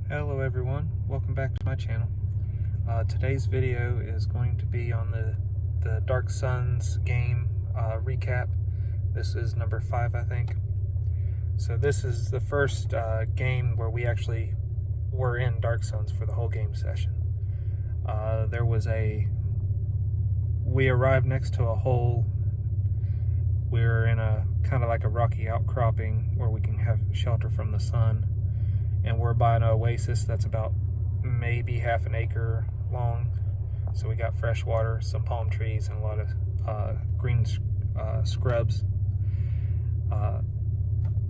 Hello everyone, welcome back to my channel. Today's video is going to be on the Dark Suns game recap. This is number 5, I think. So this is the first game where we actually were in Dark Suns for the whole game session. We arrived next to a hole. We were in a kind of like a rocky outcropping where we can have shelter from the sun. And we're by an oasis that's about maybe half an acre long. So we got fresh water, some palm trees, and a lot of green scrubs.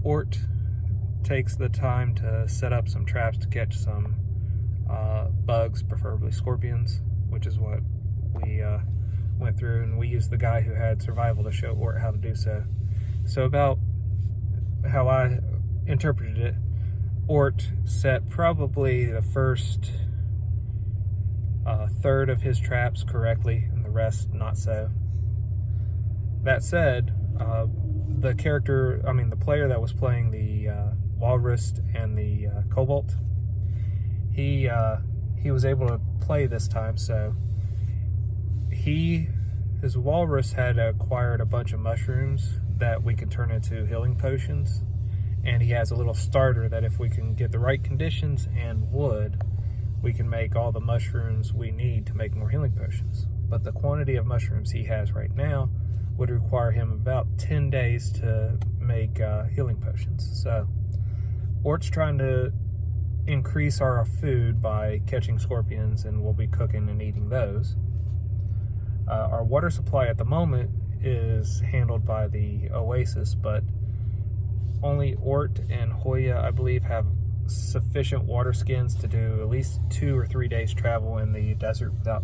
Ort takes the time to set up some traps to catch some bugs, preferably scorpions, which is what we went through, and we used the guy who had survival to show Ort how to do so. So about how I interpreted it, Ort set probably the first third of his traps correctly and the rest not so. That said, the player that was playing the walrus and the cobalt, he was able to play this time. So his walrus had acquired a bunch of mushrooms that we can turn into healing potions. And he has a little starter that if we can get the right conditions and wood, we can make all the mushrooms we need to make more healing potions. But the quantity of mushrooms he has right now would require him about 10 days to make healing potions. So Ort's trying to increase our food by catching scorpions, and we'll be cooking and eating those. Our water supply at the moment is handled by the oasis, but only Ort and Hoya, I believe, have sufficient water skins to do at least 2 or 3 days travel in the desert without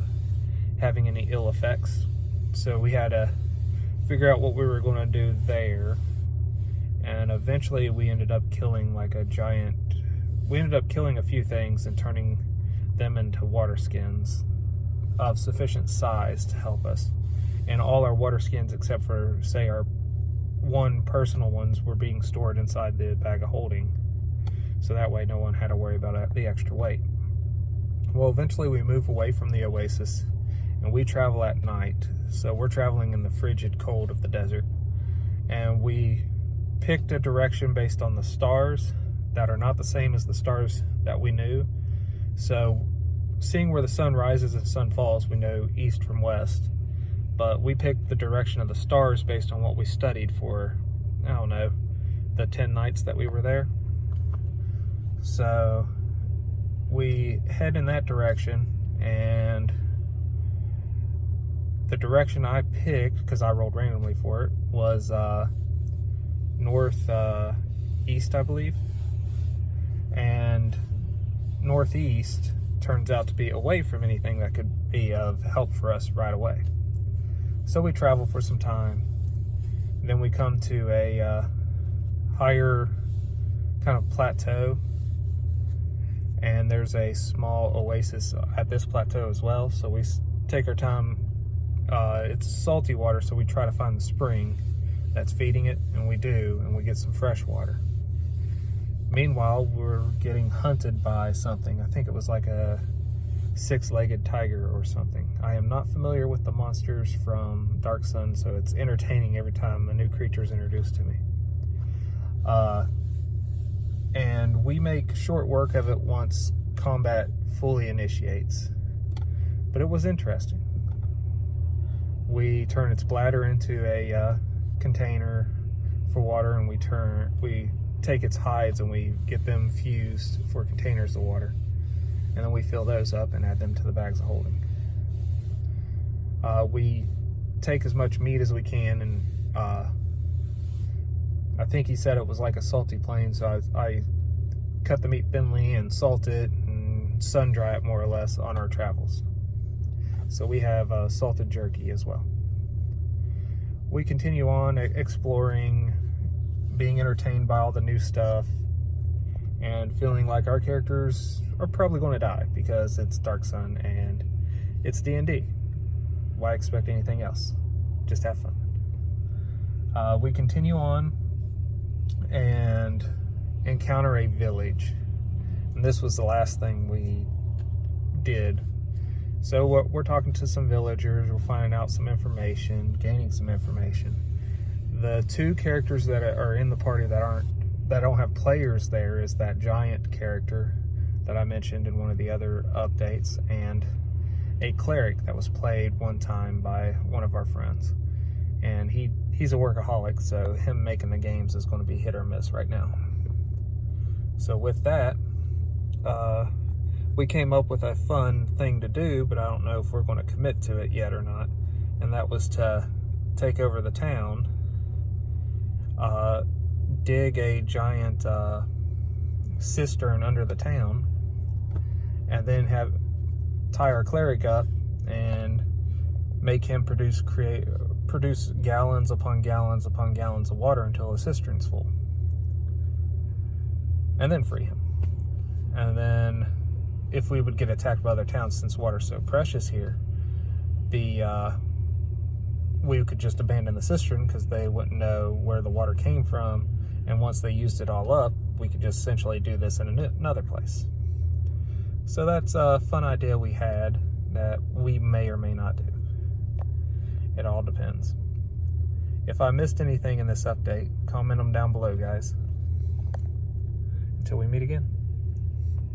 having any ill effects. So we had to figure out what we were going to do there. And eventually we ended up killing a few things and turning them into water skins of sufficient size to help us. And all our water skins, except for, say, our personal ones, were being stored inside the bag of holding, so that way no one had to worry about the extra weight. Well, eventually we move away from the oasis and we travel at night, so we're traveling in the frigid cold of the desert, and we picked a direction based on the stars that are not the same as the stars that we knew. So seeing where the sun rises and sun falls, we know east from west. But we picked the direction of the stars based on what we studied for, I don't know, the 10 nights that we were there. So we head in that direction, and the direction I picked, because I rolled randomly for it, was northeast, I believe. And northeast turns out to be away from anything that could be of help for us right away. So we travel for some time, then we come to a higher kind of plateau, and there's a small oasis at this plateau as well. So we take our time. It's salty water, so we try to find the spring that's feeding it, and we do, and we get some fresh water. Meanwhile, we're getting hunted by something. I think it was like a 6-legged tiger or something. I am not familiar with the monsters from Dark Sun, so it's entertaining every time a new creature is introduced to me. And we make short work of it once combat fully initiates. But it was interesting. We turn its bladder into a container for water, and we take its hides and we get them fused for containers of water. And then we fill those up and add them to the bags of holding. We take as much meat as we can, and I think he said it was like a salty plain, so I cut the meat thinly and salt it and sun dry it more or less on our travels. So we have salted jerky as well. We continue on exploring, being entertained by all the new stuff, and feeling like our characters are probably going to die because it's Dark Sun and it's D&D. Why expect anything else? Just have fun. We continue on and encounter a village. And and this was the last thing we did. So we're talking to some villagers, we're finding out some information, gaining some information. The two characters that are in the party that don't have players there is that giant character that I mentioned in one of the other updates, and a cleric that was played one time by one of our friends. And he's a workaholic, so him making the games is going to be hit or miss right now. So with that, we came up with a fun thing to do, but I don't know if we're going to commit to it yet or not. And that was to take over the town, dig a giant cistern under the town, and then tie our cleric up and make him produce gallons upon gallons upon gallons of water until the cistern's full, and then free him. And then if we would get attacked by other towns, since water's so precious here, we could just abandon the cistern because they wouldn't know where the water came from, and once they used it all up, we could just essentially do this in another place. So that's a fun idea we had that we may or may not do. It all depends. If I missed anything in this update, comment them down below, guys. Until we meet again.